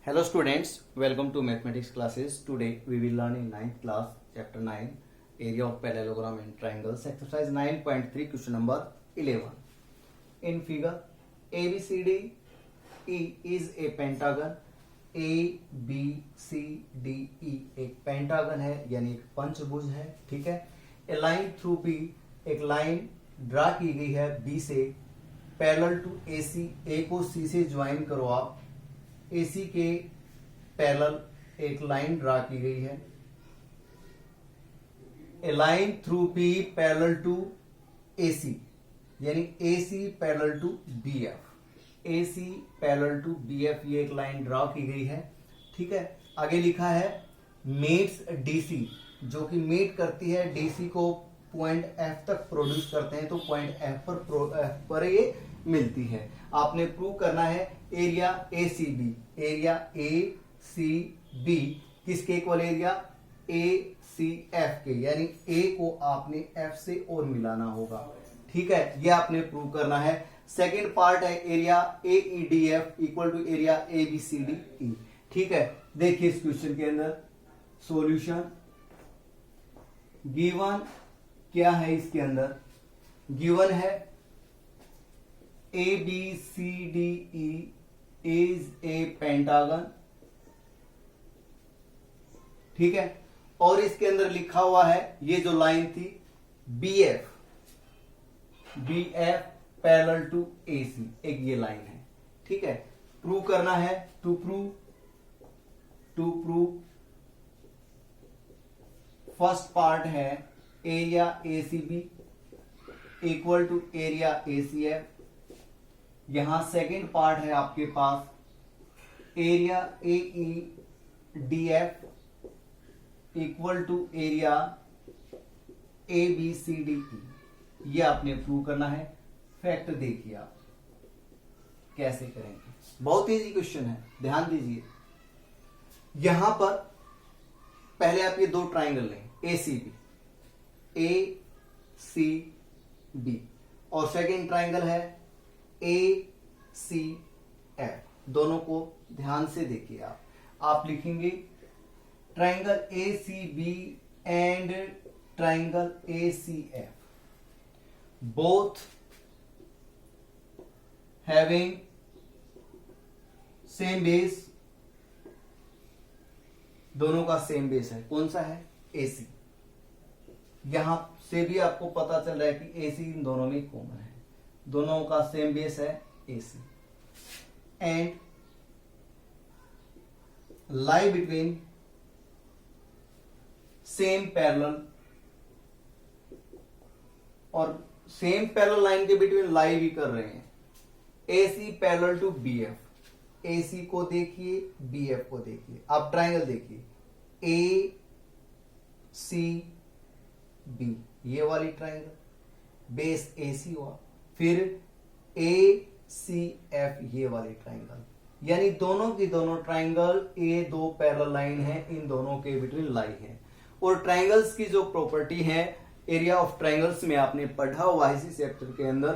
Hello students, welcome to mathematics classes. Today we will learn in 9th class chapter 9 area of parallelogram and triangles exercise 9.3 question number 11. In figure ABCD E is a pentagon. ABCDE एक pentagon है यानी एक पंचभुज है, ठीक है। A line through B एक line draw की गई है बी से पैरेलल टू AC, ए को सी से ज्वाइन करो आप। AC के पैरेलल एक लाइन ड्रा की गई है। A line through B parallel to AC यानी AC parallel to BF, AC parallel to BF ये एक लाइन ड्रा की गई है, ठीक है। आगे लिखा है मेट्स DC, जो कि मेट करती है DC को पॉइंट F तक प्रोड्यूस करते हैं, तो पॉइंट F पर ये मिलती है। आपने प्रूव करना है एरिया ACB, एरिया ACB किसके इक्वल एरिया ACF के, यानी A को आपने F से और मिलाना होगा, ठीक है। ये आपने प्रूव करना है। सेकेंड पार्ट है area AEDF equal to area ABCDE, ठीक है। देखिए इस क्वेश्चन के अंदर सॉल्यूशन गिवन क्या है, इसके अंदर गिवन है ABCDE इज ए पेंटागन, ठीक है। और इसके अंदर लिखा हुआ है ये जो लाइन थी BF पैरेलल टू AC, एक ये लाइन है, ठीक है। प्रूव करना है, टू प्रूव फर्स्ट पार्ट है area ACB equal to area ACF। यहां सेकेंड पार्ट है आपके पास area AEDF equal to area ABCDE। ये आपने प्रूव करना है। फैक्ट देखिए आप कैसे करेंगे, बहुत इजी क्वेश्चन है, ध्यान दीजिए। यहां पर पहले आप ये दो ट्राइंगल लें ACB और सेकेंड ट्राइंगल है ACF। दोनों को ध्यान से देखिए आप लिखेंगे triangle ACB and triangle ACF both having same base, दोनों का सेम बेस है। कौन सा है? AC। यहां से भी आपको पता चल रहा है कि AC इन दोनों में कॉमन है, दोनों का सेम बेस है AC and lie between same parallel, और सेम पैरेलल लाइन के बिटवीन लाई भी कर रहे हैं। AC parallel to BF, AC को देखिए BF को देखिए। आप ट्राइंगल देखिए ACB, ये वाली ट्राइंगल बेस AC हुआ, फिर ACF ये वाली ट्राइंगल, यानी दोनों की दोनों ट्राइंगल ये दो पैरेलल लाइन है, इन दोनों के बिटवीन लाई है। और ट्राइंगल्स की जो प्रॉपर्टी है एरिया ऑफ ट्राइंगल्स में आपने पढ़ा हुआ है इसी चैप्टर के अंदर,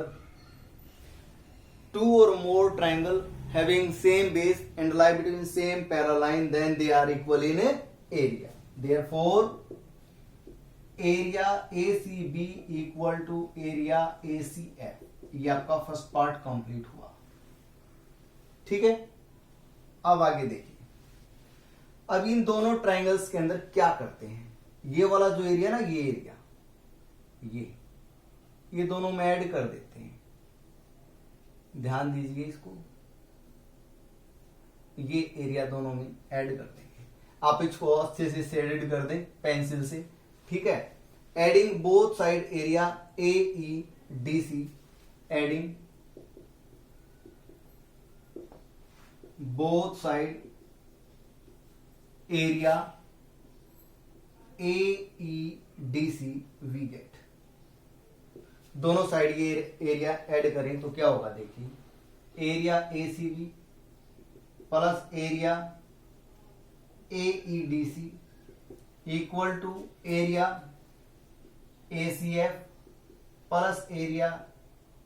टू और more triangle having same base and lie between same parallel line then they are equal in area. Therefore area ACB equal to area ACF। ये आपका फर्स्ट पार्ट कंप्लीट हुआ, ठीक है। अब आगे देखिए, अब इन दोनों ट्राइंगल्स के अंदर क्या करते हैं। ये वाला जो एरिया ना, ये एरिया ये दोनों में ऐड कर देते हैं। ध्यान दीजिए इसको, ये एरिया दोनों में ऐड कर देंगे। आप इसको अच्छे से शेडेड कर दें पेंसिल से, ठीक है। Adding both side area AEDC, adding both side area AEDC we get. दोनों साइड ये एरिया ऐड करें तो क्या होगा, देखिए area ACB plus area AEDC equal to area ACF plus area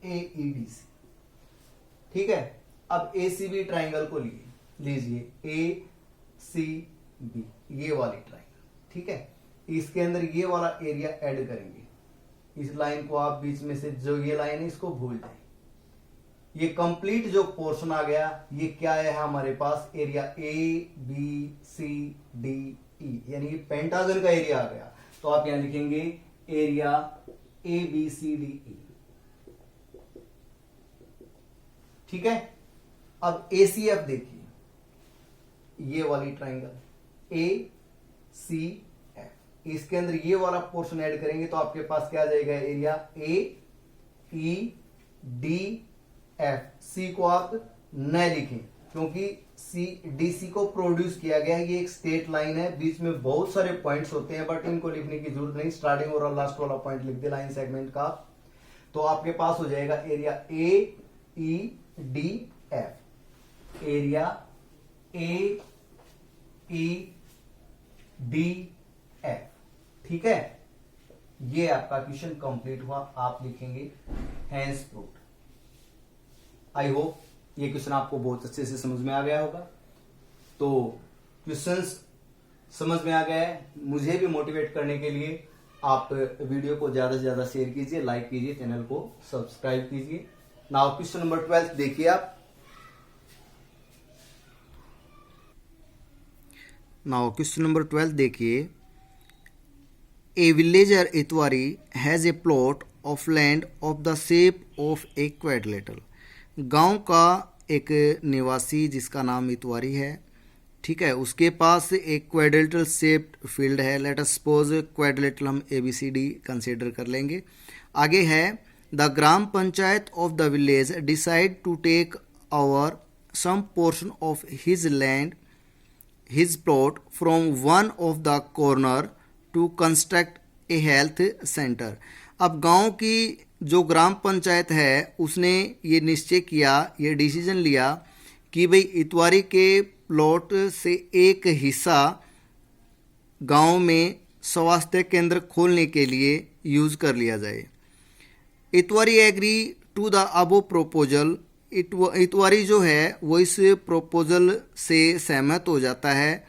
AEDC, ठीक है। अब ACB ट्राइंगल को लिए लीजिए ACB, ये वाली ट्राइंगल, ठीक है। इसके अंदर ये वाला एरिया ऐड करेंगे, इस लाइन को आप बीच में से जो ये लाइन है इसको भूल जाए। ये कंप्लीट जो पोर्शन आ गया, ये क्या है हमारे पास, एरिया ABCDE, यानी कि पेंटागन का एरिया आ गया। तो आप यहां लिखेंगे एरिया ABCDE, ठीक है। अब ACF देखिए, ये वाली ट्राइंगल ACF, इसके अंदर ये वाला पोर्शन ऐड करेंगे तो आपके पास क्या आ जाएगा, एरिया AEDF। C को आप न लिखें क्योंकि DC को प्रोड्यूस किया गया है, ये एक स्ट्रेट लाइन है, बीच में बहुत सारे पॉइंट्स होते हैं, बट इनको लिखने की जरूरत नहीं, स्टार्टिंग और लास्ट वाला पॉइंट लिख दे लाइन सेगमेंट का, तो आपके पास हो जाएगा एरिया AEDF, एरिया AEDF, ठीक है। ये आपका क्वेश्चन कंप्लीट हुआ, आप लिखेंगे हैंस प्रूव्ड। आई होप ये क्वेश्चन आपको बहुत अच्छे से समझ में आ गया होगा। तो क्वेश्चंस समझ में आ गया है, मुझे भी मोटिवेट करने के लिए आप वीडियो को ज्यादा से ज्यादा शेयर कीजिए, लाइक कीजिए, चैनल को सब्सक्राइब कीजिए। नाउ क्वेश्चन नंबर 12 देखिए आप। नाउ क्वेश्चन नंबर 12 देखिए। A villager Itwari has a plot of land of the shape of a quadrilateral. गांव का एक निवासी जिसका नाम इतवारी है, ठीक है, उसके पास एक क्वाड्रिलेटरल शेप्ड फील्ड है। लेट अस सपोज क्वाड्रिलेटरल हम ABCD कंसीडर कर लेंगे। आगे है the gram panchayat of the village decide to take over some portion of his land his plot from one of the corner to construct a health centre. अब गांव की जो ग्राम पंचायत है उसने ये निश्चय किया, ये डिसीजन लिया कि भाई इतवारी के प्लॉट से एक हिस्सा गांव में स्वास्थ्य केंद्र खोलने के लिए यूज कर लिया जाए। Itwari agree to the above proposal. Itwari जो है वो इस प्रोपोजल से सहमत हो जाता है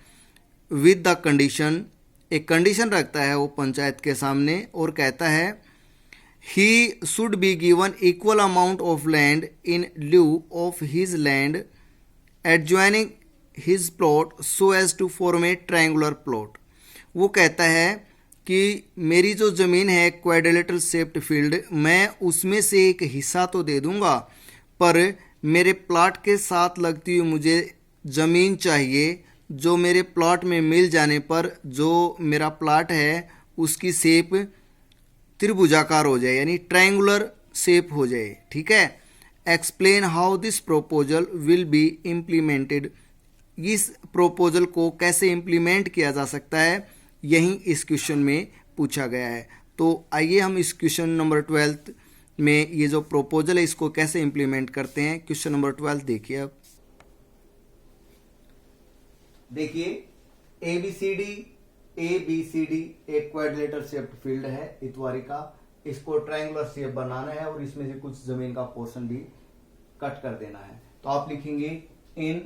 विद द कंडीशन, एक कंडीशन रखता है वो पंचायत के सामने और कहता है he should be given equal amount of land in lieu of his land adjoining his plot so as to form a triangular plot. वो कहता है कि मेरी जो ज़मीन है क्वाड्रिलेटरल शेप्ड फील्ड, मैं उसमें से एक हिस्सा तो दे दूंगा, पर मेरे प्लॉट के साथ लगती हुई मुझे ज़मीन चाहिए जो मेरे प्लॉट में मिल जाने पर जो मेरा प्लॉट है उसकी शेप त्रिभुजाकार हो जाए, यानी ट्रायंगुलर शेप हो जाए, ठीक है। Explain how this proposal will be implemented. इस प्रोपोजल को कैसे इम्प्लीमेंट किया जा सकता है, यही इस क्वेश्चन में पूछा गया है। तो आइए हम इस क्वेश्चन नंबर 12 में ये जो प्रोपोजल है इसको कैसे इम्प्लीमेंट करते हैं। क्वेश्चन नंबर 12 देखिए। अब देखिए ABCD एक क्वाड्रिलेटरल शेप्ड फील्ड है इतवारी का, इसको ट्रायंगुलर शेप बनाना है और इसमें से कुछ जमीन का पोर्शन भी कट कर देना है। तो आप लिखेंगे in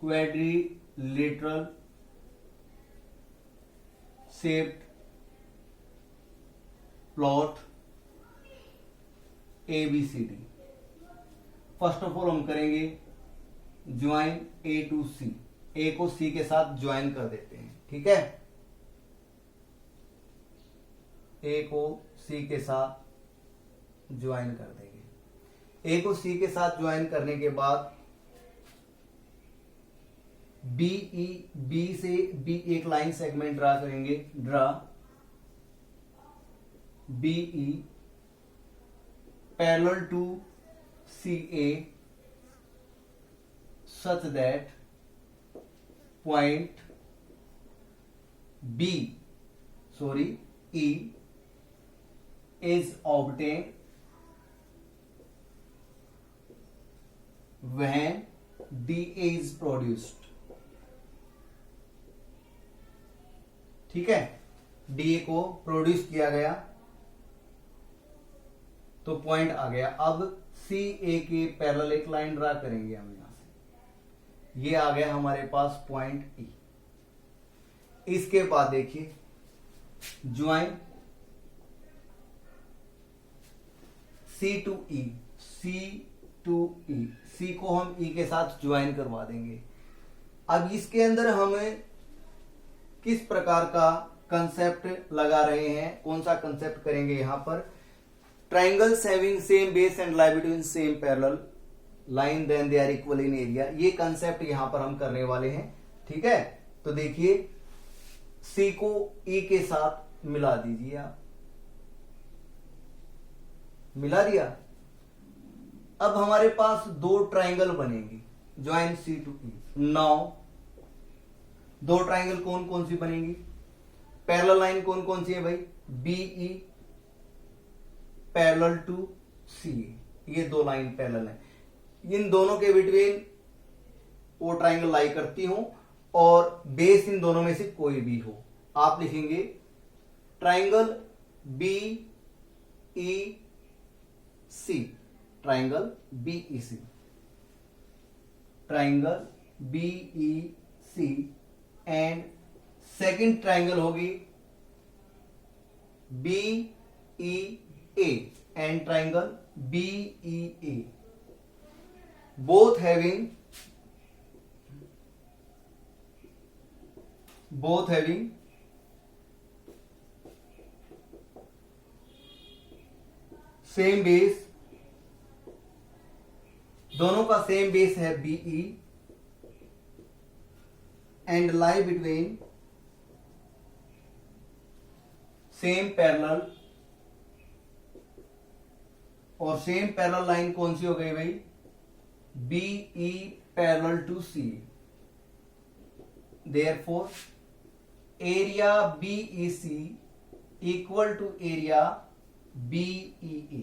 quadrilateral shaped plot ABCD। First of all हम करेंगे join A to C, A को C के साथ ज्वाइन कर देते हैं, ठीक है। A को C के साथ ज्वाइन कर देंगे। A को C के साथ ज्वाइन करने के बाद B से B एक लाइन सेगमेंट ड्रा करेंगे। Draw BE parallel to CA such that point E is obtained when DA is produced, ठीक है। DA को प्रोड्यूस किया गया तो पॉइंट आ गया। अब CA के पैरेलल एक लाइन ड्रा करेंगे हम यहां से, ये आ गया हमारे पास पॉइंट ई। इसके बाद देखिए join C to E, C to E, C को हम ई के साथ ज्वाइन करवा देंगे। अब इसके अंदर हमें किस प्रकार का कंसेप्ट लगा रहे हैं, कौन सा कंसेप्ट करेंगे यहां पर, triangles having same base and lie between same parallel line then they are equal in area, ये कंसेप्ट यहां पर हम करने वाले हैं। ठीक है, तो देखिए सी को ई के साथ मिला दीजिए आप, मिला दिया। अब हमारे पास दो ट्राइंगल बनेंगी, join C to E. Now दो ट्राइंगल कौन कौन सी बनेंगी, पैरेलल लाइन कौन कौन सी है भाई, बीई पैरेलल टू सी, ये दो लाइन पैरेलल है। इन दोनों के बिटवीन वो ट्राइंगल लाई करती हूं और बेस इन दोनों में से कोई भी हो। आप लिखेंगे triangle B E C, triangle B E C, triangle B E C and second triangle होगी B E A and triangle B E A, both having same base, दोनों का सेम बेस है BE and lie between same parallel, और same parallel line कौन C हो गई भाई, BE parallel to C. Therefore, area BEC equal to area BEA,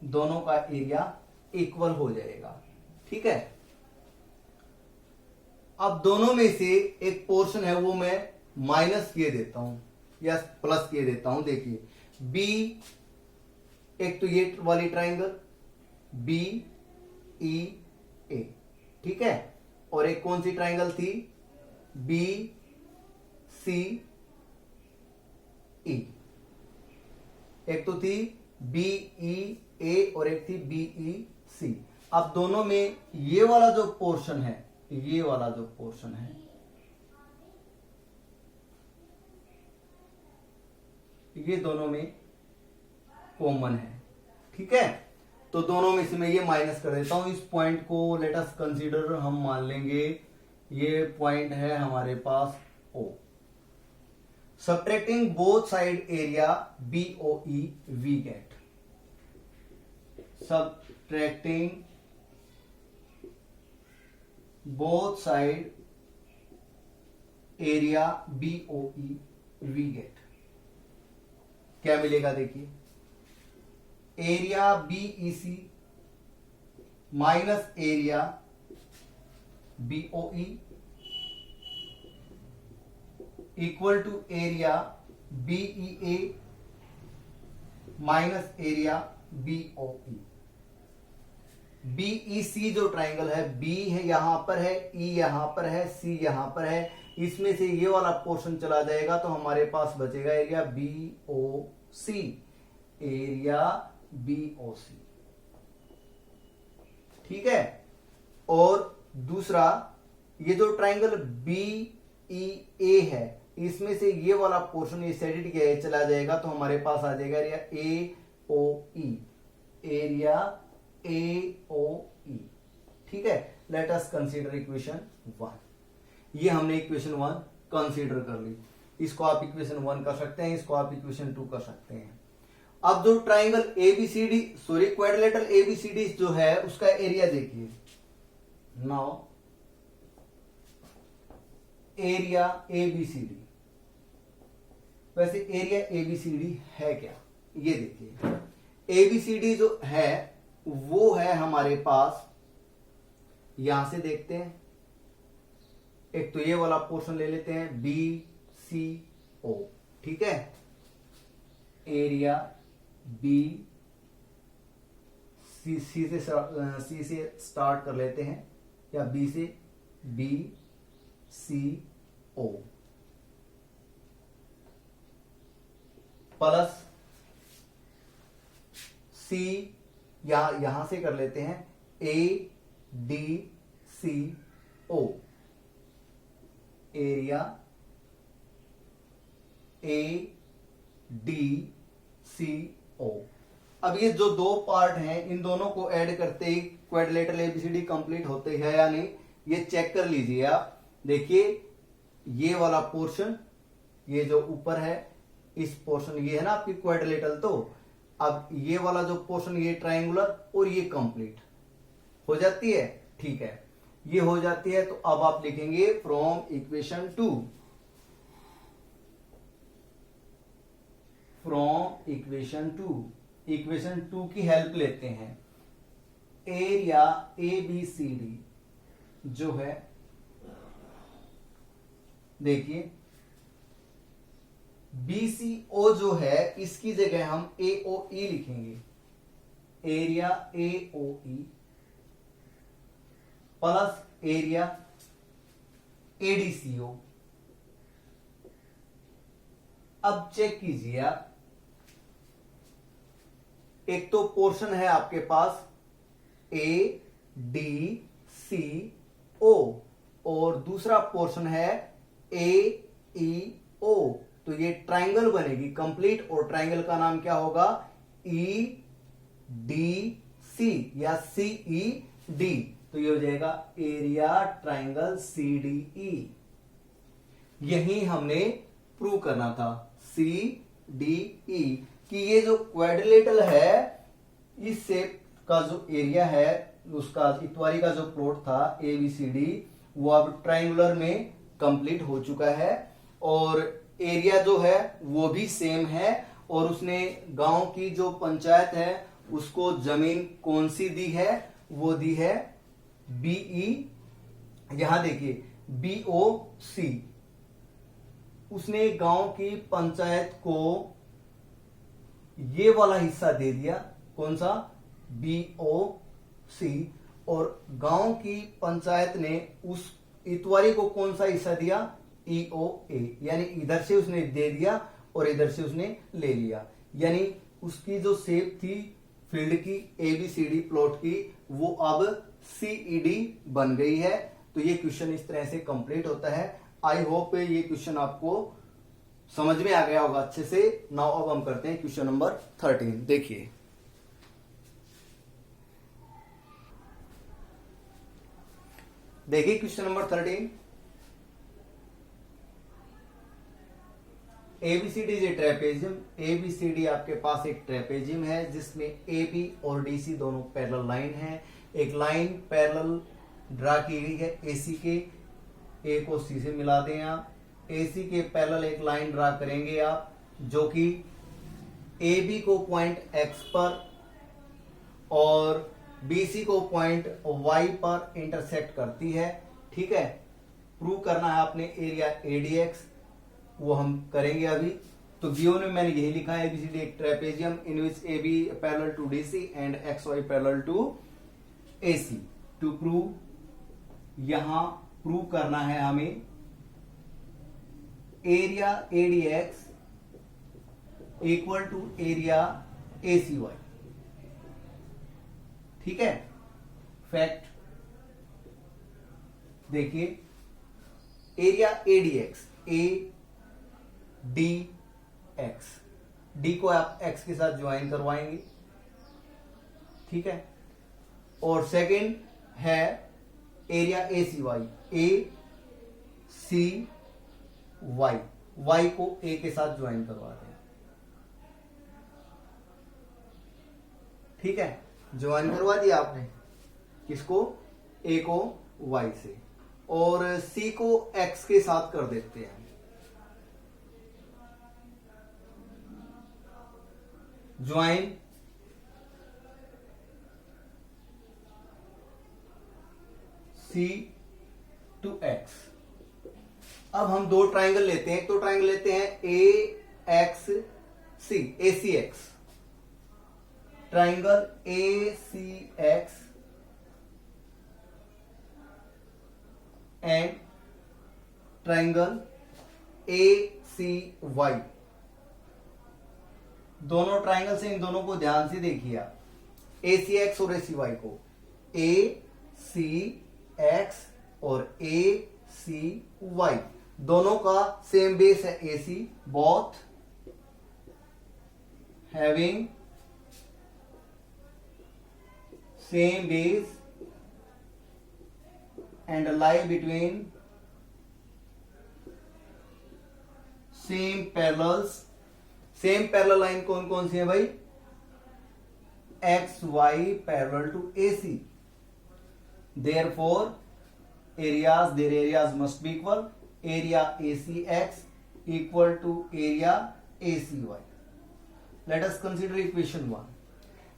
दोनों का एरिया इक्वल हो जाएगा। ठीक है, अब दोनों में से एक पोर्शन है वो मैं माइनस किए देता हूं या प्लस किए देता हूं। देखिए B, एक तो ये वाली ट्राइंगल बी ई ए, ठीक है, और एक कौन सी ट्राइंगल थी, बी सी ई, एक तो थी बी ई ए और एक थी बी ई सी। अब दोनों में ये वाला जो पोर्शन है, ये वाला जो पोर्शन है, ये दोनों में कॉमन है। ठीक है, तो दोनों में से मैं ये माइनस कर देता हूं। इस पॉइंट को लेट अस कंसीडर, हम मान लेंगे ये पॉइंट है हमारे पास O। Subtracting both side area BOE we get, subtracting both side area BOE we get, क्या मिलेगा देखिए, area BEC minus area BOE equal to area BEA minus area BOE। BEC जो ट्राइंगल है, B है यहां पर है, E यहां पर है, C यहां पर है, इसमें से ये वाला पोर्शन चला जाएगा तो हमारे पास बचेगा एरिया BOC, एरिया BOC। ठीक है, और दूसरा ये जो ट्राइंगल BEA है, इसमें से ये वाला पोर्शन ये सेडिट किया है चला जाएगा तो हमारे पास आ जाएगा एरिया AOE, एरिया AOE। ठीक है, लेट अस कंसीडर इक्वेशन 1। ये हमने इक्वेशन 1 कंसीडर कर ली, इसको आप इक्वेशन 1 कर सकते हैं, इसको आप इक्वेशन 2 कर सकते हैं। अब जो triangle ABCD, sorry quadrilateral ABCD जो है उसका एरिया देखिए। नाउ एरिया ABCD, वैसे एरिया ABCD है क्या, ये देखिए। ABCD जो है वो है हमारे पास, यहां से देखते हैं, एक तो ये वाला पोर्शन ले लेते हैं BCO। ठीक है, एरिया सी से स्टार्ट कर लेते हैं, या बी से बी सी ओ प्लस सी, यहां से कर लेते हैं A D C O, area A D C O. अब ये जो दो पार्ट हैं इन दोनों को ऐड करते ही क्वाड्रिलेटरल एबीसीडी कंप्लीट होते हैं या नहीं, ये चेक कर लीजिए आप। देखिए ये वाला पोर्शन, ये जो ऊपर है इस पोर्शन, ये है ना आपकी क्वाड्रिलेटरल, तो अब ये वाला जो पोर्शन ये ट्रायंगुलर और ये कंप्लीट हो जाती है। ठीक है, ये हो जाती है तो अब आप लिखेंगे from equation 2, from equation 2, equation 2 की हेल्प लेते हैं। Area A B C D जो है, देखिए BCO जो है इसकी जगह हम AOE लिखेंगे, area AOE plus area ADCO। अब चेक कीजिए आप, एक तो पोर्शन है आपके पास ADCO और दूसरा पोर्शन है AEO, तो ये ट्रायंगल बनेगी कंप्लीट, और ट्रायंगल का नाम क्या होगा, EDC या CED, तो ये हो जाएगा एरिया ट्रायंगल CDE। यही हमने प्रूव करना था, CDE, कि ये जो क्वाड्रिलेटरल है इस शेप का जो एरिया है उसका इतवारी का जो प्लॉट था ABCD वो अब ट्रायंगुलर में कंप्लीट हो चुका है, और एरिया जो है वो भी सेम है, और उसने गांव की जो पंचायत है उसको जमीन कौन सी दी है, वो दी है BE, यहां देखिए BOC, उसने गांव की पंचायत को ये वाला हिस्सा दे दिया, कौन सा, BOC, और गांव की पंचायत ने उस इतवारी को कौन सा हिस्सा दिया, EOA, यानी इधर से उसने दे दिया और इधर से उसने ले लिया, यानी उसकी जो शेप थी फील्ड की ABCD प्लॉट की वो अब CED बन गई है। तो ये क्वेश्चन इस तरह से कंप्लीट होता है। आई होप ये क्वेश्चन आपको समझ में आ गया होगा अच्छे से। नाउ अब हम करते हैं क्वेश्चन नंबर 13। देखिए question number 13, ABCD is a trapezium. ABCD आपके पास एक ट्रेपेजियम है जिसमें AB और DC दोनों पैरेलल लाइन है। एक लाइन पैरेलल ड्रा की गई है AC के, A को C से मिला दें आप। AC के पैरेलल एक लाइन ड्रा करेंगे आप जो कि AB को पॉइंट X पर और BC को पॉइंट Y पर इंटरसेक्ट करती है। ठीक है, प्रूव करना है आपने एरिया ADX, वो हम करेंगे अभी। तो गिवन में मैंने यही लिखा है ABCD एक trapezium in which AB parallel to DC and XY parallel to AC। To prove, यहां प्रूव करना है हमें area ADX equal to area ACY। ठीक है, फैक्ट देखिए, एरिया ADX, ADX, D को आप X के साथ ज्वाइन करवाएंगे। ठीक है, और सेकंड है एरिया ACY, ACY, Y को A के साथ ज्वाइन करवा दें। ठीक है, ज्वाइन करवा दिया आपने, किसको, A को Y से, और C को X के साथ कर देते हैं। Join C to X। अब हम दो ट्राइंगल लेते हैं। एक तो ट्राइंगल लेते हैं AXC, ACX, triangle ACX and triangle ACY। दोनों ट्राइंगल से इन दोनों को ध्यान से देखिए आप, ACX और ACY को, ACX और ACY दोनों का सेम बेस है AC, both having same base and lie between same parallels. Same parallel line कौन कौन सी है भाई? XY parallel to AC, therefore their areas must be equal, area ACX equal to area ACY। Let us consider equation 1।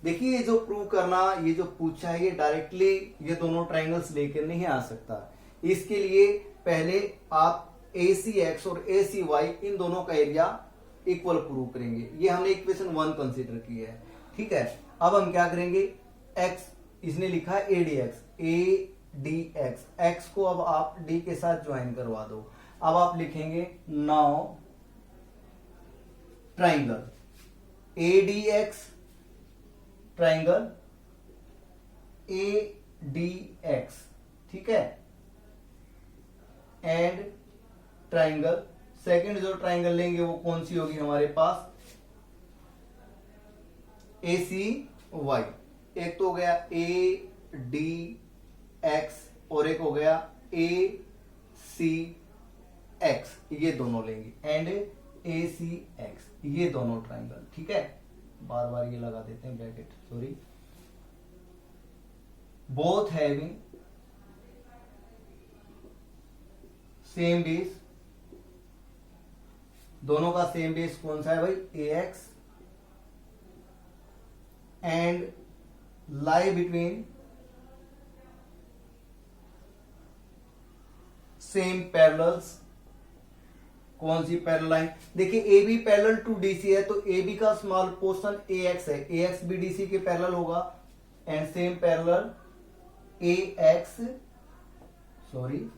देखिए ये जो prove करना, ये जो पूछा है, ये डायरेक्टली ये दोनों ट्राइंगल्स लेकर नहीं आ सकता। इसके लिए पहले आप ACX और ACY इन दोनों का एरिया इक्वल प्रूव करेंगे। ये हमने इक्वेशन 1 कंसीडर की है, ठीक है। अब हम क्या करेंगे, x इसने लिखा है ADX, x को अब आप d के साथ ज्वाइन करवा दो। अब आप लिखेंगे now triangle ADX, triangle ADX, ठीक है, एंड ट्राइंगल सेकंड जो ट्राइंगल लेंगे वो कौन सी होगी हमारे पास? ACY। एक तो हो गया ADX और एक हो गया ACX, ये दोनों लेंगे, एंड ACX, ये दोनों ट्राइंगल, ठीक है। बार बार ये लगा देते हैं bracket, sorry. Both having same base, दोनों का सेम बेस कौन सा है भाई? AX, and lie between same parallels. कौन सी पैरेलल लाइन? देखिए AB पैरेलल टू DC है, तो AB का स्मॉल पोर्शन AX है, AX भी DC के पैरेलल होगा, and same parallel AX, sorry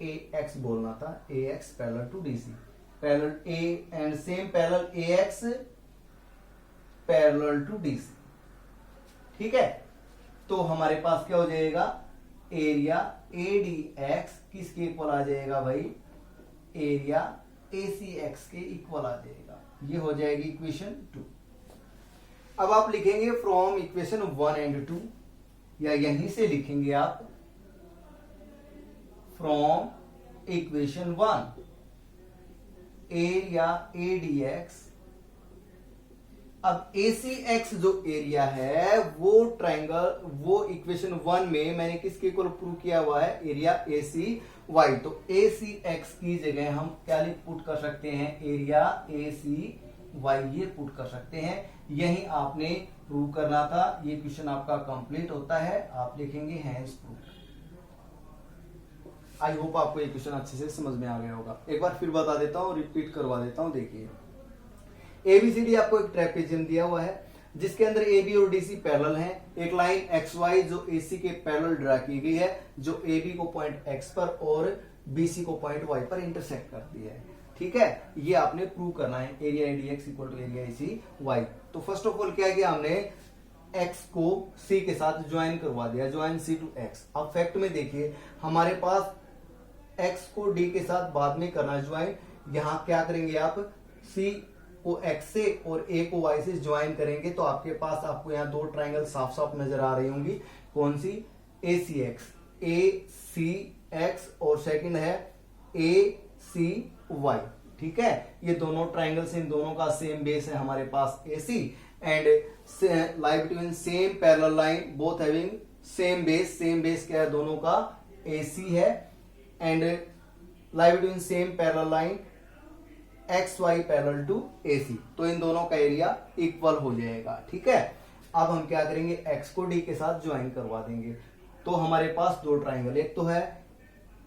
AX बोलना था, AX parallel to DC, parallel A and same parallel AX parallel to DC, ठीक है। तो हमारे पास क्या हो जाएगा? एरिया ADX किसके इक्वल आ जाएगा भाई? एरिया ACX के इक्वल आ जाएगा। ये हो जाएगी इक्वेशन 2। अब आप लिखेंगे फ्रॉम इक्वेशन 1 एंड 2, या यहीं से लिखेंगे आप फ्रॉम इक्वेशन 1, एरिया ADX। अब ACX जो एरिया है वो ट्राइंगल, वो इक्वेशन 1 में मैंने किसके इक्वल प्रूव किया हुआ है? Area ACY। तो ACX की जगह हम क्या पुट कर सकते हैं? एरिया ACY ये पुट कर सकते हैं। यही आपने प्रूव करना था। ये क्वेश्चन आपका कंप्लीट होता है, आप लिखेंगे हैंस प्रूव। आई होप आपको ये क्वेश्चन अच्छे से समझ में आ गया होगा। एक बार फिर बता देता हूँ, रिपीट करवा देता हूँ। देखिए ABCD आपको एक ट्रेपेजियम दिया हुआ है जिसके अंदर AB और DC पैरेलल हैं। एक लाइन XY जो AC के पैरेलल ड्रा की गई है, जो AB को पॉइंट X पर और BC को पॉइंट Y पर इंटरसेक्ट करती है, ठीक है। ये आपने प्रूव करना है, area ADX equal to area ACY। तो फर्स्ट ऑफ ऑल क्या किया हमने? X को C के साथ ज्वाइन करवा दिया, ज्वाइन C टू X। अब फैक्ट में देखिए हमारे पास X को D के साथ बाद में करना ज्वाइन। यहां क्या करेंगे आप? C को X से और A को Y से ज्वाइन करेंगे तो आपके पास आपको यहाँ दो ट्राइंगल साफ साफ नजर आ रही होंगी। कौन सी? ACX और सेकंड है ACY, ठीक है। ये दोनों ट्राइंगल्स, इन दोनों का सेम बेस है हमारे पास AC, and lie between same parallel line, both having same base. Same base क्या है? दोनों का AC है, and lie between same parallel line XY parallel to AC। तो इन दोनों का एरिया इक्वल हो जाएगा, ठीक है। अब हम क्या करेंगे? X को D के साथ ज्वाइन करवा देंगे। तो हमारे पास दो ट्राइंगल, एक तो है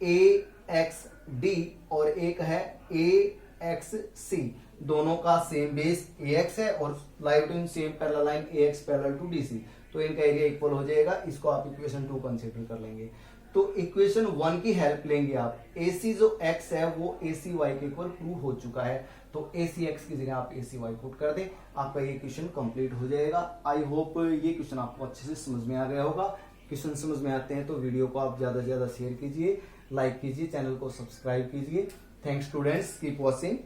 AXD और एक है AXC। दोनों का सेम बेस AX है और lie between same parallel line AX parallel to DC। तो इनका एरिया इक्वल हो जाएगा। इसको आप इक्वेशन 2 कंसिडर कर लेंगे। तो इक्वेशन 1 की हेल्प लेंगे आप। AC जो x है वो ACY के इक्वल प्रूव हो चुका है, तो ACX की जगह आप ACY पुट कर दें, आपका ये क्वेश्चन कंप्लीट हो जाएगा। आई होप ये क्वेश्चन आपको अच्छे से समझ में आ गया होगा। क्वेश्चन समझ में आते हैं तो वीडियो को आप ज्यादा से ज्यादा शेयर कीजिए, लाइक कीजिए, चैनल को सब्सक्राइब कीजिए। Thanks students, keep watching.